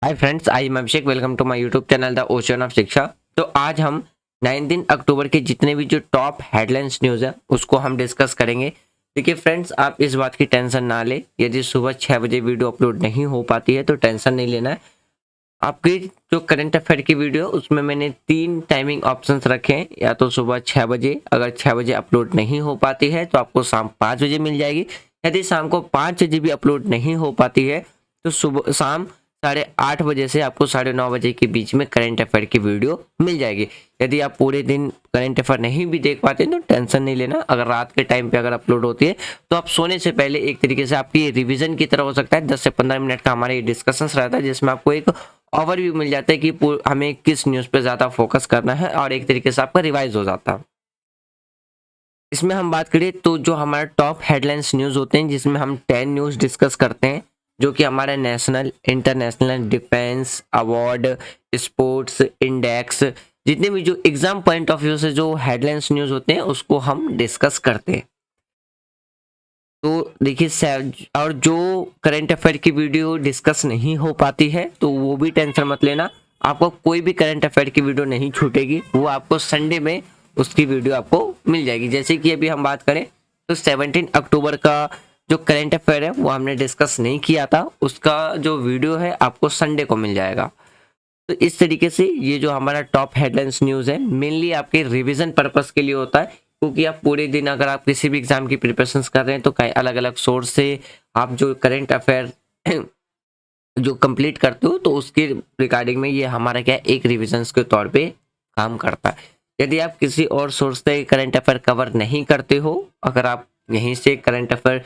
Hi friends, I am Abhishek. Welcome to my YouTube channel the ocean of Shiksha. तो आज हम 19 अक्टूबर के जितने भी जो टॉप हेडलाइंस न्यूज़ है उसको हम डिस्कस करेंगे। देखिए फ्रेंड्स, आप इस बात की टेंशन ना ले, यदि सुबह 6 बजे वीडियो अपलोड नहीं हो पाती है तो टेंशन नहीं लेना है। आपकी जो करंट अफेयर की वीडियो उसमें मैंने 3 टाइमिंग ऑप्शंस रखे हैं, या तो सुबह 6 बजे, अगर 6 बजे अपलोड नहीं हो पाती है तो आपको शाम 5 बजे मिल जाएगी। यदि शाम को 5 बजे भी अपलोड नहीं हो पाती है तो सुबह शाम 8:30 बजे से आपको 9:30 बजे के बीच में करंट अफेयर की वीडियो मिल जाएगी। यदि आप पूरे दिन करंट अफेयर नहीं भी देख पाते तो टेंशन नहीं लेना। अगर रात के टाइम पे अगर अपलोड होती है तो आप सोने से पहले एक तरीके से आपकी रिवीजन की तरह हो सकता है। 10 से 15 मिनट का हमारा ये डिस्कशंस रहता है जिसमें आपको एक ओवरव्यू मिल जाता है कि हमें किस न्यूज़ पे ज़्यादा फोकस करना है और एक तरीके से आपका रिवाइज हो जाता है। इसमें हम बात करें तो जो हमारा टॉप हेडलाइंस न्यूज़ होते हैं जिसमें हम 10 न्यूज़ डिस्कस करते हैं, जो कि हमारा national, international, defence, award, sports, index, जितने भी जो एग्जाम पॉइंट ऑफ व्यू से जो हेडलाइंस न्यूज़ होते हैं उसको हम डिस्कस करते हैं। तो देखिए, और जो करंट अफेयर की वीडियो डिस्कस नहीं हो पाती है तो वो भी टेंशन मत लेना। आपको कोई भी करंट अफेयर की वीडियो नहीं छूटेगी, वो आपको संडे में उसकी वीडियो आपको मिल जाएगी। जैसे कि अभी हम बात करें तो 17 अक्टूबर का जो करंट अफेयर है वो हमने डिस्कस नहीं किया था, उसका जो वीडियो है आपको संडे को मिल जाएगा। तो इस तरीके से ये जो हमारा टॉप हेडलाइंस न्यूज़ है मेनली आपके रिवीजन पर्पस के लिए होता है, क्योंकि आप पूरे दिन अगर आप किसी भी एग्जाम की प्रिपरेशंस कर रहे हैं तो कई अलग अलग सोर्स से आप जो करंट अफेयर जो कंप्लीट करते हो तो उसके रिगार्डिंग में ये हमारा क्या एक रिविजन्स के तौर पे काम करता है। यदि आप किसी और सोर्स से करंट अफेयर कवर नहीं करते हो, अगर आप यहीं से करंट अफेयर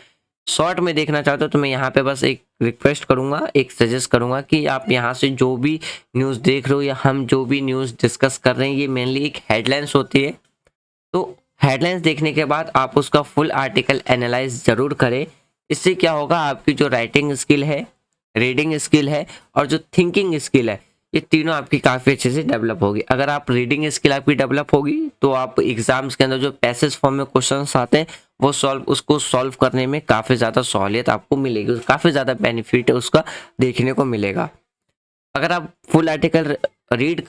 शॉर्ट में देखना चाहते हो तो मैं यहाँ पे बस एक रिक्वेस्ट करूँगा, एक सजेस्ट करूँगा कि आप यहाँ से जो भी न्यूज़ देख रहे हो या हम जो भी न्यूज़ डिस्कस कर रहे हैं ये मेनली एक हेडलाइंस होती है। तो हेडलाइंस देखने के बाद आप उसका फुल आर्टिकल एनालाइज ज़रूर करें। इससे क्या होगा, आपकी जो राइटिंग स्किल है, रीडिंग स्किल है और जो थिंकिंग स्किल है, ये तीनों आपकी काफ़ी अच्छे से डेवलप होगी। अगर आप रीडिंग स्किल आपकी डेवलप होगी तो आप एग्जाम्स के अंदर जो पैसेज फॉर्म में क्वेश्चंस आते हैं वो उसको सॉल्व करने में काफ़ी ज़्यादा सहूलियत आपको मिलेगी, काफ़ी ज़्यादा बेनिफिट उसका देखने को मिलेगा। अगर आप फुल आर्टिकल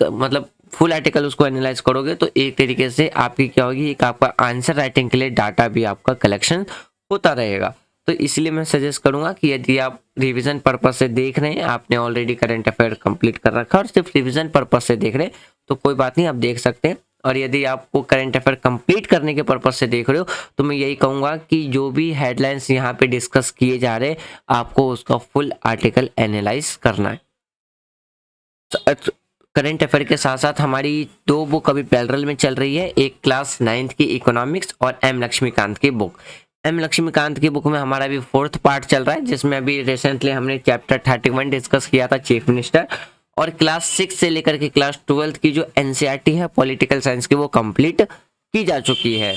मतलब फुल आर्टिकल उसको एनालाइज करोगे तो एक तरीके से आपकी क्या होगी, एक आपका आंसर राइटिंग के लिए डाटा भी आपका कलेक्शन होता रहेगा। तो इसलिए मैं सजेस्ट करूंगा कि यदि आप रिवीजन पर्पस से देख रहे हैं, आपने ऑलरेडी करंट अफेयर कंप्लीट कर रखा है और सिर्फ रिवीजन पर्पस से देख रहे हैं तो कोई बात नहीं, आप देख सकते हैं। और यदि आपको करंट अफेयर कंप्लीट करने के पर्पस से देख रहे हो तो मैं यही कहूँगा कि जो भी हेडलाइंस यहाँ पे डिस्कस किए जा रहे हैं आपको उसका फुल आर्टिकल एनालाइज करना है। करंट अफेयर के साथ साथ हमारी 2 बुक अभी पैरेलल में चल रही है, एक क्लास 9th की इकोनॉमिक्स और एम लक्ष्मीकांत की बुक। एम लक्ष्मीकांत की बुक में हमारा अभी 4th पार्ट चल रहा है, जिसमें अभी रिसेंटली हमने चैप्टर 31 डिस्कस किया था, चीफ मिनिस्टर। और क्लास 6 से लेकर के क्लास 12th की जो एनसीईआरटी है पॉलिटिकल साइंस की, वो कंप्लीट की जा चुकी है।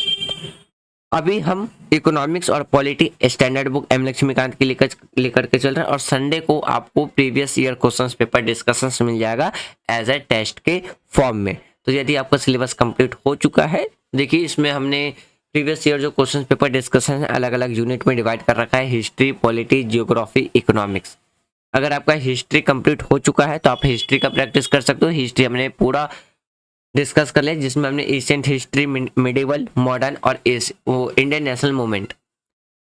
अभी हम इकोनॉमिक्स और polity standard book M Laxmikanth की लेकर के चल रहे हैं और संडे को आपको previous year questions paper discussions मिल जाएगा एज ए टेस्ट के फॉर्म में। तो यदि आपका सिलेबस कंप्लीट हो चुका है, देखिए इसमें हमने प्रीवियस ईयर जो क्वेश्चन पेपर डिस्कशन है अलग अलग यूनिट में डिवाइड कर रखा है, हिस्ट्री, पॉलिटी, जियोग्राफी, इकोनॉमिक्स। अगर आपका हिस्ट्री कंप्लीट हो चुका है तो आप हिस्ट्री का प्रैक्टिस कर सकते हो। हिस्ट्री हमने पूरा डिस्कस कर लिया, जिसमें हमने एशियंट हिस्ट्री, मिडिवल, मॉडर्न और इंडियन नेशनल मूवमेंट।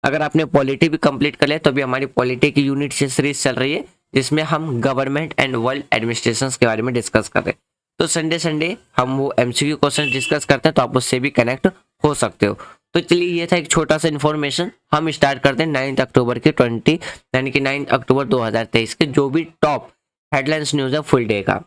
अगर आपने पॉलिटी भी कंप्लीट कर लिया तो अभी हमारी पॉलिटी की यूनिट से सीरीज चल रही है जिसमें हम गवर्नमेंट एंड वर्ल्ड एडमिनिस्ट्रेशन के बारे में डिस्कस कर रहे हैं। तो संडे हम वो एमसीक्यू क्वेश्चन डिस्कस करते हैं तो आप उससे भी कनेक्ट हो सकते हो। तो चलिए, ये था एक छोटा सा इन्फॉर्मेशन। हम स्टार्ट करते हैं 9 अक्टूबर के 20 यानी कि 9 अक्टूबर 2023 के जो भी टॉप हेडलाइंस न्यूज़ है फुल डे का।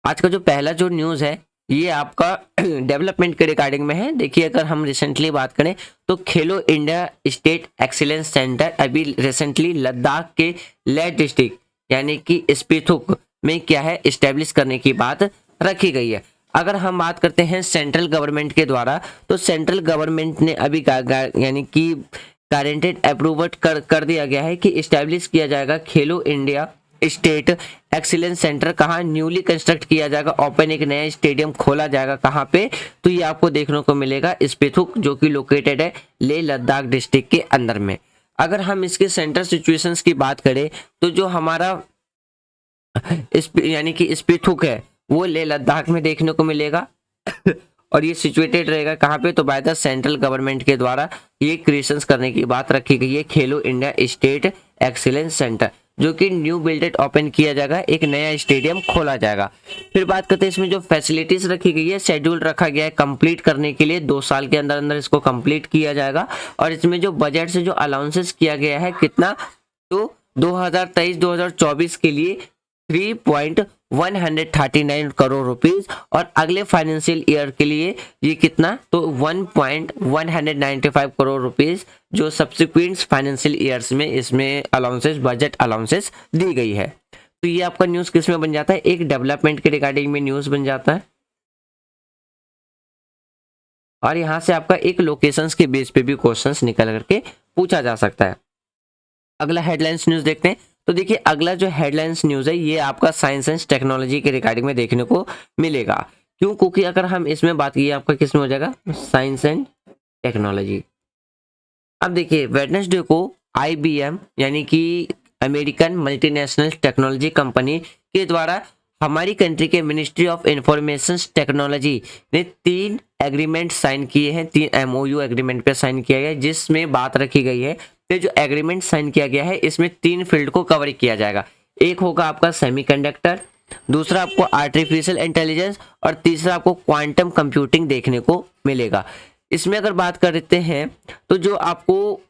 आज का जो पहला जो न्यूज़ है ये आपका डेवलपमेंट के रिगार्डिंग में है। देखिए, अगर हम रिसेंटली बात करें तो खेलो इंडिया स्टेट एक्सीलेंस सेंटर अभी रिसेंटली लद्दाख के लेह डिस्ट्रिक्ट यानी कि स्पीथुक में क्या है इस्टेब्लिश करने की बात रखी गई है। अगर हम बात करते हैं सेंट्रल गवर्नमेंट के द्वारा, तो सेंट्रल गवर्नमेंट ने अभी यानी कि गारंटेड अप्रूवल कर दिया गया है कि इस्टेब्लिश किया जाएगा खेलो इंडिया स्टेट एक्सीलेंस सेंटर। कहाँ न्यूली कंस्ट्रक्ट किया जाएगा, ओपन एक नया स्टेडियम खोला जाएगा। कहाँ पे, तो ये आपको देखने को मिलेगा स्पीथुक, जो कि लोकेटेड है लेह लद्दाख डिस्ट्रिक्ट के अंदर में। अगर हम इसके सेंटर सिचुएशंस की बात करें तो जो हमारा यानी कि स्पीथुक है वो लेह लद्दाख में देखने को मिलेगा। और ये सिचुएटेड रहेगा कहाँ पे, तो बाय द सेंट्रल गवर्नमेंट के द्वारा ये क्रिएशंस करने की बात रखी गई है। खेलो इंडिया स्टेट एक्सीलेंस सेंटर जो कि न्यू बिल्डेड ओपन किया जाएगा, एक नया स्टेडियम खोला जाएगा। फिर बात करते हैं इसमें जो फैसिलिटीज रखी गई है, शेड्यूल रखा गया है कंप्लीट करने के लिए, 2 साल के अंदर अंदर इसको कंप्लीट किया जाएगा। और इसमें जो बजट से जो अलाउंसेस किया गया है कितना, तो 2023-2024 के लिए 3.139 करोड़ रुपीस और अगले फाइनेंशियल ईयर के लिए ये कितना, तो 1.195 करोड़ रुपीस जो सब्सिक्वेंट फाइनेंशियल ईयर्स में इसमें अलाउंसेस, बजट अलाउंसेस दी गई है। तो ये आपका न्यूज किस में बन जाता है, एक डेवलपमेंट के रिगार्डिंग में न्यूज बन जाता है। और यहाँ से आपका एक लोकेशंस के बेस पे भी क्वेश्चंस निकल करके पूछा जा सकता है। अगला हेडलाइंस न्यूज देखते हैं। तो देखिए अगला जो हेडलाइंस न्यूज है ये आपका साइंस एंड टेक्नोलॉजी के रिगार्डिंग में देखने को मिलेगा। क्यों, क्योंकि अगर हम इसमें बात की आपका किस में हो जाएगा, साइंस एंड टेक्नोलॉजी। अब देखिए वेडनेसडे को IBM यानी कि अमेरिकन मल्टीनेशनल टेक्नोलॉजी कंपनी के द्वारा हमारी कंट्री के मिनिस्ट्री ऑफ इंफॉर्मेशन टेक्नोलॉजी ने 3 एग्रीमेंट साइन किए हैं, 3 MOU एग्रीमेंट पे साइन किया गया, जिसमें बात रखी गई है कि जो एग्रीमेंट साइन किया गया है इसमें 3 फील्ड को कवर किया जाएगा। एक होगा आपका सेमीकंडक्टर, दूसरा आपको आर्टिफिशियल इंटेलिजेंस और तीसरा आपको क्वांटम कंप्यूटिंग देखने को मिलेगा। इसमें अगर बात करते हैं तो जो आपको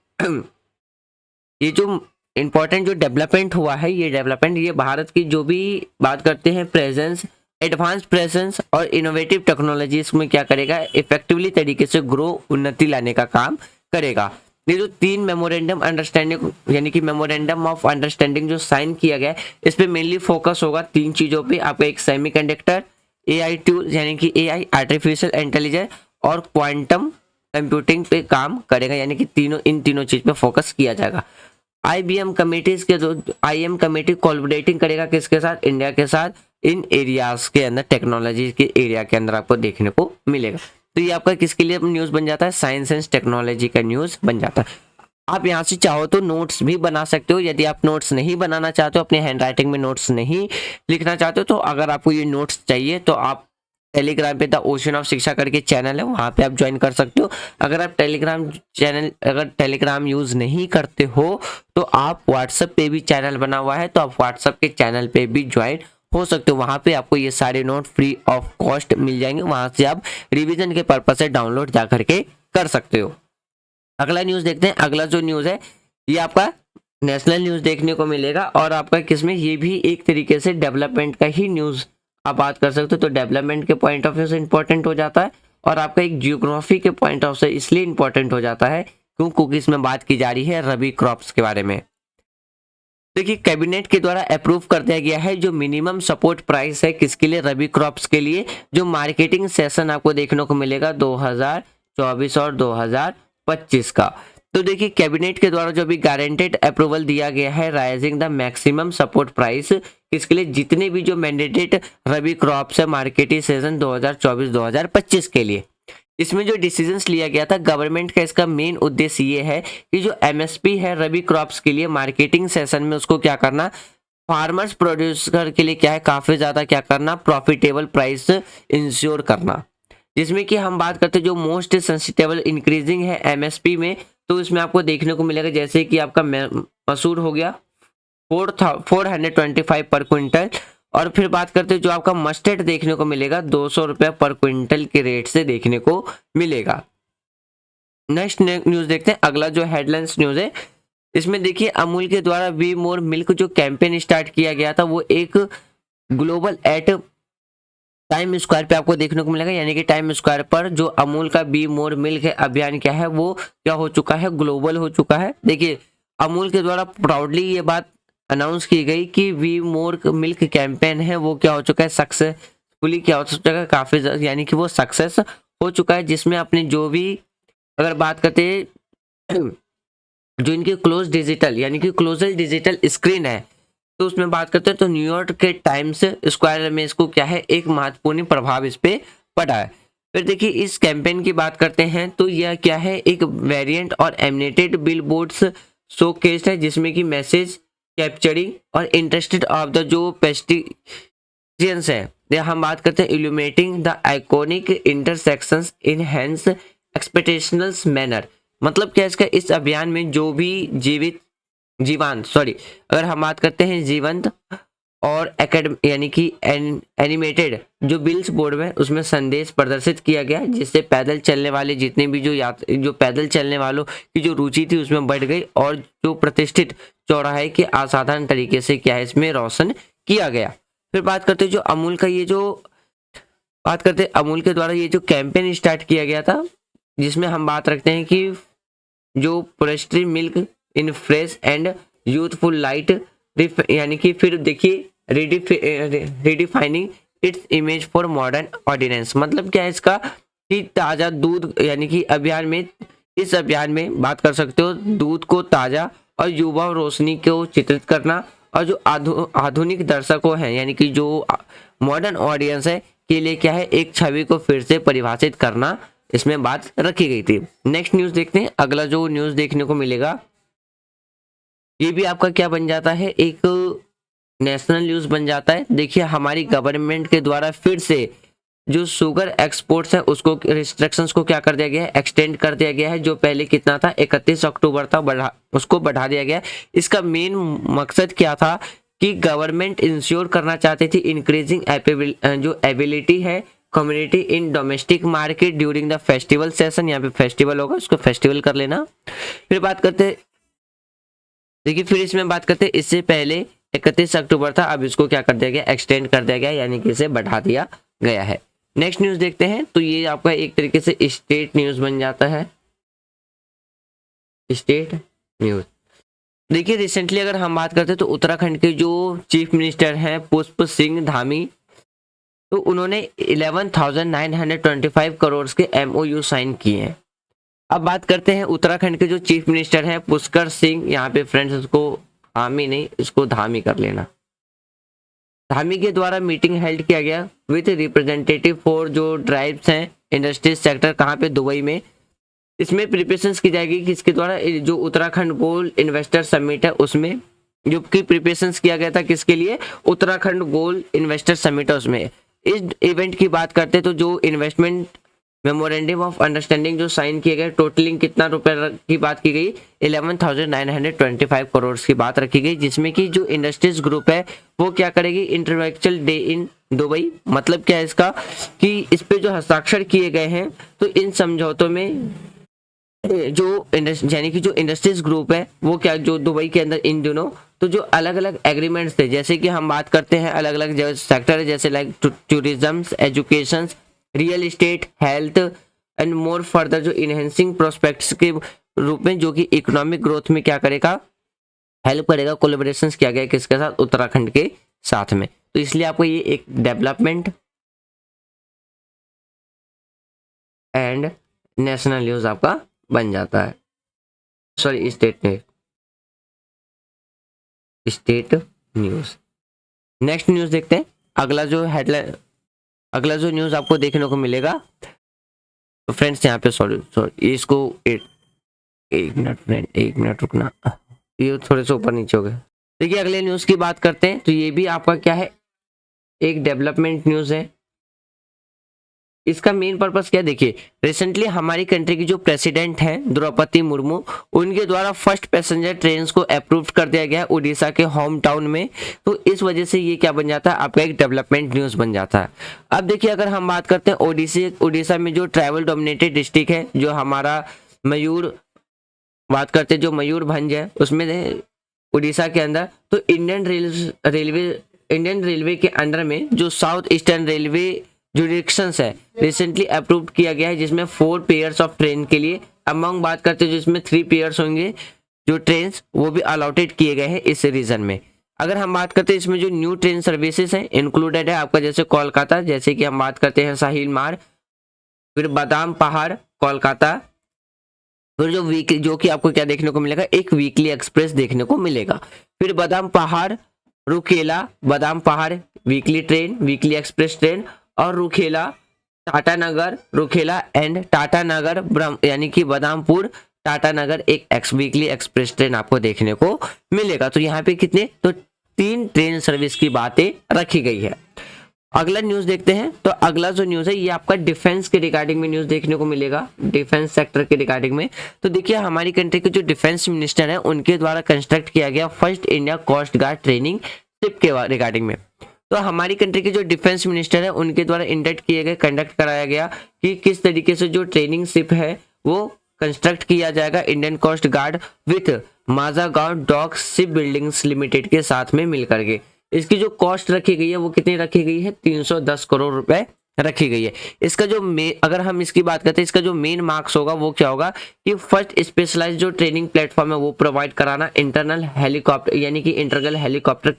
ये जो इंपॉर्टेंट जो डेवलपमेंट हुआ है, ये डेवलपमेंट ये भारत की जो भी बात करते हैं प्रेजेंस, एडवांस प्रेजेंस और इनोवेटिव टेक्नोलॉजीज में क्या करेगा, इफेक्टिवली तरीके से ग्रो, उन्नति लाने का काम करेगा। ये जो 3 मेमोरेंडम अंडरस्टैंडिंग यानी कि मेमोरेंडम ऑफ अंडरस्टैंडिंग जो साइन किया गया है, इस पे मेनली फोकस होगा 3 चीजों पे। आपका एक सेमीकंडक्टर, AI टूल यानी कि AI आर्टिफिशियल इंटेलिजेंस और क्वांटम कंप्यूटिंग पे काम करेगा, यानी कि इन तीनों चीज पे फोकस किया जाएगा। IBM कमेटीज के जो IM कमेटी कोलैबोरेटिंग करेगा किसके साथ, इंडिया के साथ, इन एरियाज के अंदर, टेक्नोलॉजी के एरिया के अंदर आपको देखने को मिलेगा। तो ये आपका किसके लिए न्यूज बन जाता है, साइंस एंड टेक्नोलॉजी का न्यूज बन जाता है। आप यहाँ से चाहो तो नोट्स भी बना सकते हो। यदि आप नोट्स नहीं बनाना चाहते हो, अपने हैंडराइटिंग में नोट्स नहीं लिखना चाहते हो, तो अगर आपको ये नोट्स चाहिए तो आप टेलीग्राम पे द ओशन ऑफ शिक्षा करके चैनल है, वहाँ पे आप ज्वाइन कर सकते हो। अगर आप टेलीग्राम यूज नहीं करते हो तो आप व्हाट्सएप पे भी चैनल बना हुआ है, तो आप व्हाट्सएप के चैनल पे भी ज्वाइन हो सकते हो। वहाँ पे आपको ये सारे नोट फ्री ऑफ कॉस्ट मिल जाएंगे, वहाँ से आप रिवीजन के पर्पज से डाउनलोड जा करके कर सकते हो। अगला न्यूज देखते हैं। अगला जो न्यूज है ये आपका नेशनल न्यूज देखने को मिलेगा और आपका किसमें, ये भी एक तरीके से डेवलपमेंट का ही न्यूज आप बात कर सकते हो। तो डेवलपमेंट के पॉइंट ऑफ व्यू से इंपॉर्टेंट हो जाता है और आपका एक जियोग्राफी के पॉइंट ऑफ से इसलिए इंपॉर्टेंट हो जाता है क्योंकि इसमें बात की जा रही है रबी क्रॉप्स के बारे में। देखिए कैबिनेट के द्वारा अप्रूव कर दिया गया है जो मिनिमम सपोर्ट प्राइस है किसके लिए, रबी क्रॉप्स के लिए, जो मार्केटिंग सेशन आपको देखने को मिलेगा 2024 और 2025 का। तो देखिए कैबिनेट के द्वारा जो भी गारंटेड अप्रूवल दिया गया है rising the maximum support price किसके लिए, जितने भी जो मैंडेटेड रबी क्रॉप्स है मार्केटिंग सेशन 2024-2025 के लिए। इसमें जो डिसीजंस लिया गया था गवर्नमेंट का, इसका मेन उद्देश्य ये है कि जो MSP है रबी क्रॉप्स के लिए मार्केटिंग सेशन में उसको क्या करना, फार्मर्स प्रोड्यूसर के लिए क्या है, काफी ज्यादा क्या करना, प्रॉफिटेबल प्राइस इंश्योर करना। जिसमें कि हम बात करते हैं जो मोस्ट सेंसिटिव इंक्रीजिंग है MSP में, तो इसमें आपको देखने को मिलेगा जैसे कि आपका मसूर हो गया 425 पर क्विंटल, और फिर बात करते हैं जो आपका मस्टर्ड देखने को मिलेगा 200 रुपये पर क्विंटल के रेट से देखने को मिलेगा। नेक्स्ट न्यूज देखते हैं। अगला जो हेडलाइंस न्यूज है इसमें देखिए अमूल के द्वारा वी मोर मिल्क जो कैंपेन स्टार्ट किया गया था वो एक ग्लोबल एट टाइम स्क्वायर पे आपको देखने को मिलेगा, यानी कि टाइम स्क्वायर पर जो अमूल का बी मोर मिल्क है अभियान क्या है वो क्या हो चुका है, ग्लोबल हो चुका है। देखिए अमूल के द्वारा प्राउडली ये बात अनाउंस की गई कि वी मोर मिल्क कैंपेन है वो क्या हो चुका है, सक्सेसफुली क्या हो चुका है, काफी यानी कि वो सक्सेस हो चुका है। जिसमें अपने जो भी अगर बात करते हैं जो इनकी क्लोज डिजिटल यानी कि क्लोजर डिजिटल स्क्रीन है तो उसमें बात करते हैं तो न्यूयॉर्क के टाइम्स स्क्वायर में इसको क्या है एक महत्वपूर्ण प्रभाव इस पे पड़ा है। फिर देखिए इस कैंपेन की बात करते हैं तो यह क्या है एक वेरिएंट और एमिनेटेड बिल बोर्ड्स शोकेस्ड है जिसमें कि मैसेज कैप्चरिंग और इंटरेस्टेड ऑफ द जो पेस्टिशियंस है, हम बात करते हैं illuminating the iconic intersections in हैंस एक्सपेक्टेशनल्स मैनर। मतलब क्या इसका, इस अभियान में जो भी अगर हम बात करते हैं जीवंत और एकेडम यानी कि एनिमेटेड जो बिल्स बोर्ड में उसमें संदेश प्रदर्शित किया गया, जिससे पैदल चलने वाले जितने भी जो पैदल चलने वालों की जो रुचि थी उसमें बढ़ गई, और जो प्रतिष्ठित चौराहे के असाधारण तरीके से क्या है इसमें रोशन किया गया। फिर बात करते हैं जो अमूल का अमूल के द्वारा ये जो कैंपेन स्टार्ट किया गया था, जिसमें हम बात रखते हैं कि जो pastry milk in fresh and youthful light, यानी कि फिर देखिए redefining its image for modern audience. मतलब क्या है इसका कि ताज़ा दूध, यानी कि इस अभियान में बात कर सकते हो दूध को ताज़ा और युवा रोशनी को चित्रित करना, और जो आधुनिक दर्शकों हैं यानी कि जो मॉडर्न ऑडियंस है के लिए क्या है एक छवि को फिर से परिभाषित करना, इसमें बात रखी गई थी। नेक्स्ट न्यूज़ देखते हैं। अगला जो न्यूज़ देखने को मिलेगा ये भी आपका क्या बन जाता है, एक नेशनल न्यूज़ बन जाता है। देखिए हमारी गवर्नमेंट के द्वारा फिर से जो शुगर एक्सपोर्ट्स है उसको रिस्ट्रिक्शंस को क्या कर दिया गया है, एक्सटेंड कर दिया गया है। जो पहले कितना था 31 अक्टूबर था, उसको बढ़ा दिया गया। इसका मेन मकसद क्या था कि गवर्नमेंट इंश्योर करना चाहती थी इंक्रीजिंग जो एबिलिटी है community in domestic market during the festival session. यहाँ पे फेस्टिवल होगा, उसको फेस्टिवल कर लेना। फिर बात करते देखिए, फिर इसमें बात करते इससे पहले 31 अक्टूबर था, अब इसको क्या कर दिया गया, एक्सटेंड कर दिया गया, यानी कि इसे बढ़ा दिया गया है। नेक्स्ट न्यूज़ देखते हैं। तो ये आपका एक तरीके से स्टेट न्यूज़ बन जाता है, स्टेट न्यूज़। देखिए रिसेंटली अगर हम बात करते हैं तो उत्तराखंड के जो चीफ मिनिस्टर हैं पुष्प सिंह धामी, तो उन्होंने 11,925 करोड़ के MOU साइन किए हैं। अब बात करते हैं उत्तराखंड के जो चीफ मिनिस्टर हैं पुष्कर सिंह, यहाँ पे फ्रेंड्स इसको धामी नहीं, इसको धामी कर लेना। धामी के द्वारा मीटिंग हेल्ड किया गया विद रिप्रेजेंटेटिव फॉर जो ट्राइब्स हैं इंडस्ट्रीज सेक्टर, कहाँ पे, दुबई में। इसमें प्रिपरेशंस की जाएगी किसके द्वारा, जो उत्तराखंड गोल्ड इन्वेस्टर समिट है उसमें, जो कि प्रिपरेशंस किया गया था किसके लिए, उत्तराखंड गोल्ड इन्वेस्टर समिट है उसमें। इस इवेंट की बात करते हैं तो जो इन्वेस्टमेंट मेमोरेंडम ऑफ अंडरस्टैंडिंग जो साइन किए गए, टोटलिंग कितना रुपए की बात की गई, 11,925 करोड़ की बात रखी गई, जिसमें कि जो इंडस्ट्रीज ग्रुप है वो क्या करेगी, इंटेलेक्चुअल डे इन दुबई। मतलब क्या है इसका कि इस पे जो हस्ताक्षर किए गए हैं, तो इन समझौतों में जो यानी कि जो इंडस्ट्रीज ग्रुप है वो क्या, जो दुबई के अंदर इन दिनों तो जो अलग अलग एग्रीमेंट्स थे, जैसे कि हम बात करते हैं अलग अलग सेक्टर है, जैसे like tourism, education, real estate, health and more further, जो इनहेंसिंग प्रोस्पेक्ट्स के रूप में, जो कि इकोनॉमिक ग्रोथ में क्या करेगा, हेल्प करेगा। कोलैबोरेशन किया गया किसके साथ, उत्तराखंड के साथ में। तो इसलिए आपको ये एक डेवलपमेंट एंड नेशनल न्यूज आपका बन जाता है, sorry state news. Next news देखते हैं। अगला जो न्यूज आपको देखने को मिलेगा, तो फ्रेंड्स यहाँ पे सॉरी इसको एक मिनट रुकना, ये थोड़े से ऊपर नीचे हो गए। देखिए अगले न्यूज की बात करते हैं, तो ये भी आपका क्या है, एक डेवलपमेंट न्यूज है। इसका मेन पर्पस क्या, देखिए रिसेंटली हमारी कंट्री की जो प्रेसिडेंट हैं द्रौपदी मुर्मू, उनके द्वारा फर्स्ट पैसेंजर ट्रेन को अप्रूव कर दिया गया उड़ीसा के होम टाउन में। तो इस वजह से ये क्या बन जाता है, आपका एक डेवलपमेंट न्यूज बन जाता है। अब देखिए अगर हम बात करते हैं उड़ीसा में जो ट्रैवल डोमिनेटेड डिस्ट्रिक्ट है, जो हमारा बात करते हैं जो मयूरभंज है, उसमें उड़ीसा के अंदर, तो इंडियन रेलवे के अंडर में जो साउथ ईस्टर्न रेलवे जुडिक्शंस है रिसेंटली अप्रूव किया गया है, जिसमें 4 पेयर्स ऑफ ट्रेन के लिए अमंग बात करते हैं, जिसमें 3 पेयर्स होंगे जो ट्रेन वो भी अलॉटेड किए गए हैं इस रीजन में। अगर हम बात करते हैं इसमें जो न्यू ट्रेन सर्विसेज हैं इंक्लूडेड है आपका, जैसे कोलकाता, जैसे कि हम बात करते हैं साहिल मार्ग, फिर बादाम पहाड़ कोलकाता, फिर जो कि आपको क्या देखने को मिलेगा, एक वीकली एक्सप्रेस देखने को मिलेगा। फिर बादाम पहाड़ रुखेला, बादाम पहाड़ weekly train, weekly express train, और रुखेला टाटानगर, रुखेला एंड टाटानगर यानी कि बदामपुर टाटा नगर एक वीकली एक्सप्रेस ट्रेन आपको देखने को मिलेगा। तो यहाँ पे कितने, तो 3 ट्रेन सर्विस की बातें रखी गई है। अगला न्यूज देखते हैं। तो अगला जो न्यूज है ये आपका डिफेंस के रिगार्डिंग में न्यूज देखने को मिलेगा, डिफेंस सेक्टर के रिगार्डिंग में। तो देखिए हमारी कंट्री के जो डिफेंस मिनिस्टर है उनके द्वारा कंस्ट्रक्ट किया गया first India coast guard training ship के रिगार्डिंग में। तो हमारी कंट्री के जो डिफेंस मिनिस्टर है उनके द्वारा इंडक्ट किए गए, कंडक्ट कराया गया कि किस तरीके से जो ट्रेनिंग शिप है वो कंस्ट्रक्ट किया जाएगा Indian coast Guard with Mazagon Dock Ship Buildings Limited के साथ में मिलकर के। इसकी जो कॉस्ट रखी गई है वो कितनी रखी गई है, 310 करोड़ रुपए रखी गई है। इसका जो अगर हम इसकी बात करते हैं, इसका जो मेन मार्क्स होगा वो क्या होगा कि फर्स्ट स्पेशलाइज्ड जो ट्रेनिंग प्लेटफॉर्म है वो प्रोवाइड कराना इंटरनल हेलीकॉप्टर यानी कि internal helicopter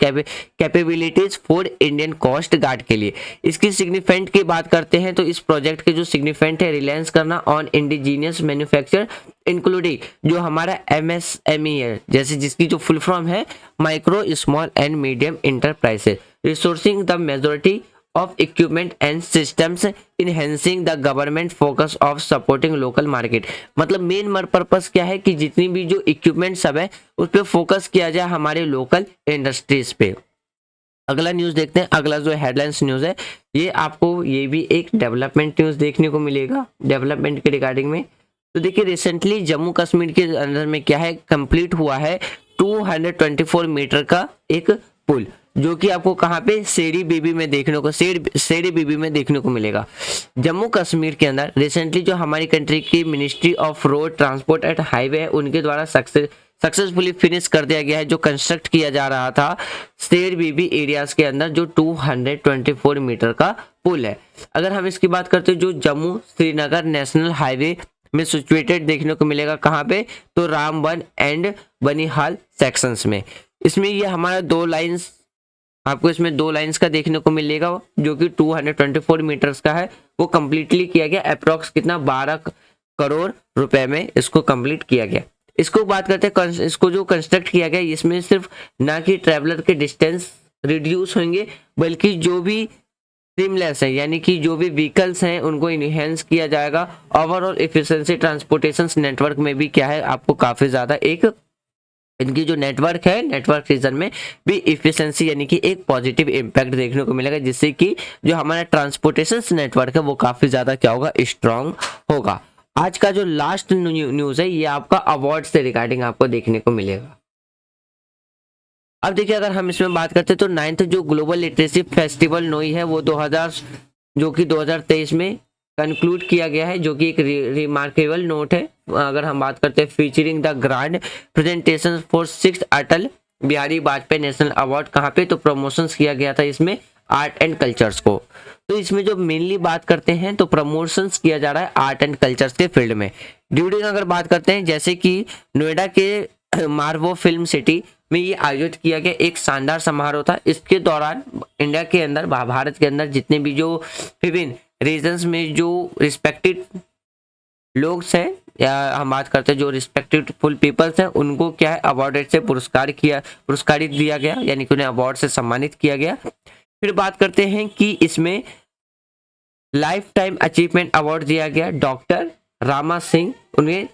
capabilities for Indian coast guard के लिए। इसकी सिग्निफिकेंट की बात करते हैं तो इस प्रोजेक्ट के जो सिग्निफिकेंट है, रिलायंस करना ऑन इंडिजीनियस मैन्युफैक्चर इंक्लूडिंग जो हमारा MSME है, जैसे जिसकी जो फुल फॉर्म है micro small and medium enterprises, resourcing the majority of equipment and systems, enhancing the government focus of supporting local market। मतलब मेन पर्पस क्या है कि जितनी भी जो इक्विपमेंट सब है उस पर फोकस किया जाए हमारे लोकल इंडस्ट्रीज पे। अगला न्यूज देखते हैं। अगला जो हेडलाइंस न्यूज है ये आपको ये भी एक डेवलपमेंट न्यूज देखने को मिलेगा डेवलपमेंट के रिगार्डिंग में। तो देखिए रिसेंटली जम्मू कश्मीर के अंदर में क्या है, कंप्लीट हुआ है 224 मीटर का एक पुल, जो कि आपको कहाँ पे सेरी बीबी में देखने को सेरी बीबी में देखने को मिलेगा। जम्मू कश्मीर के अंदर रिसेंटली जो हमारी कंट्री की ministry of road transport and highway है उनके द्वारा सक्सेसफुली फिनिश कर दिया गया है जो कंस्ट्रक्ट किया जा रहा था सेर बीबी एरियाज के अंदर जो 224 मीटर का पुल है। अगर हम इसकी बात करते हैं जो जम्मू श्रीनगर नेशनल हाईवे में सिचुएटेड देखने को मिलेगा कहाँ पे, तो रामबन एंड बनिहाल सेक्शंस में। इसमें ये हमारा 2 लाइंस आपको इसमें 2 लाइंस का देखने को मिलेगा जो कि 224 मीटर्स का है। वो कंप्लीटली किया गया अप्रोक्स कितना 12 करोड़ रुपए में इसको कंप्लीट किया गया। इसको बात करते हैं इसको जो कंस्ट्रक्ट किया गया इसमें सिर्फ ना कि ट्रेवलर के डिस्टेंस रिड्यूस होंगे बल्कि जो भी सीमलेस है यानी कि जो भी व्हीकल्स हैं उनको इनहेंस किया जाएगा। ओवरऑल एफिशिएंसी ट्रांसपोर्टेशन नेटवर्क में भी क्या है आपको काफी ज्यादा एक इनकी जो नेटवर्क है नेटवर्क रीजन में भी इफिशिएंसी यानी कि एक पॉजिटिव इम्पैक्ट देखने को मिलेगा, जिससे कि जो हमारा ट्रांसपोर्टेशन नेटवर्क है वो काफी ज्यादा क्या होगा, स्ट्रांग होगा। आज का जो लास्ट न्यूज है ये आपका अवार्ड से रिगार्डिंग आपको देखने को मिलेगा। अब देखिए अगर हम इसमें बात करते हैं तो 9th जो ग्लोबल लिटरेसी फेस्टिवल नोई है वो 2023 में कंक्लूड किया गया है, जो कि एक रिमार्केबल नोट है। अगर हम बात करते हैं featuring the grand presentation for 6th Atal Bihari Vajpayee national award, कहाँ पे, तो प्रमोशंस किया गया था इसमें आर्ट एंड कल्चर्स को। तो इसमें जो मेनली बात करते हैं तो प्रमोशंस किया जा रहा है आर्ट एंड कल्चर्स के फील्ड में। ड्यूरिंग अगर बात करते हैं जैसे कि नोएडा के मार्वो फिल्म सिटी में ये आयोजित किया गया एक शानदार समारोह था। इसके दौरान इंडिया के अंदर भारत के अंदर जितने भी जो विभिन्न रीजन्स में जो रिस्पेक्टेड लोग हैं या हम बात करते हैं जो रिस्पेक्टेड फुल पीपल्स हैं उनको क्या है अवार्डेड से पुरस्कारित दिया गया यानी कि उन्हें अवार्ड से सम्मानित किया गया। फिर बात करते हैं कि इसमें लाइफ टाइम अचीवमेंट अवार्ड दिया गया डॉक्टर रामा सिंह, उन्हें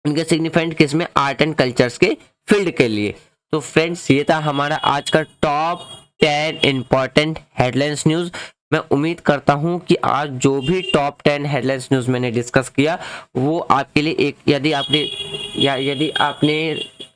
उनके सिग्निफिकेंट किस में, आर्ट एंड कल्चर्स के फील्ड के लिए। तो फ्रेंड्स ये था हमारा आज का टॉप 10 इंपॉर्टेंट हेडलाइंस न्यूज। मैं उम्मीद करता हूं कि आज जो भी टॉप 10 हेडलाइंस न्यूज मैंने डिस्कस किया वो आपके लिए एक यदि आपने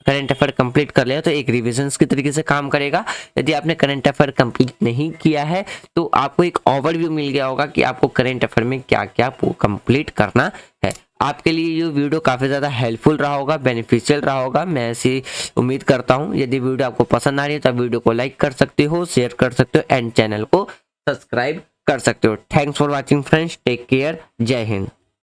करंट अफेयर कंप्लीट कर लिया तो एक रिविजन्स की तरीके से काम करेगा। यदि आपने करंट अफेयर कंप्लीट नहीं किया है तो आपको एक ओवरव्यू मिल गया होगा कि आपको करंट अफेयर में क्या क्या कंप्लीट करना है। आपके लिए ये वीडियो काफ़ी ज़्यादा हेल्पफुल रहा होगा, बेनिफिशियल रहा होगा, मैं ऐसी उम्मीद करता हूँ। यदि वीडियो आपको पसंद आ रही है तो वीडियो को लाइक कर सकते हो, शेयर कर सकते हो एंड चैनल को सब्सक्राइब कर सकते हो। Thanks for watching friends, take care, जय हिंद।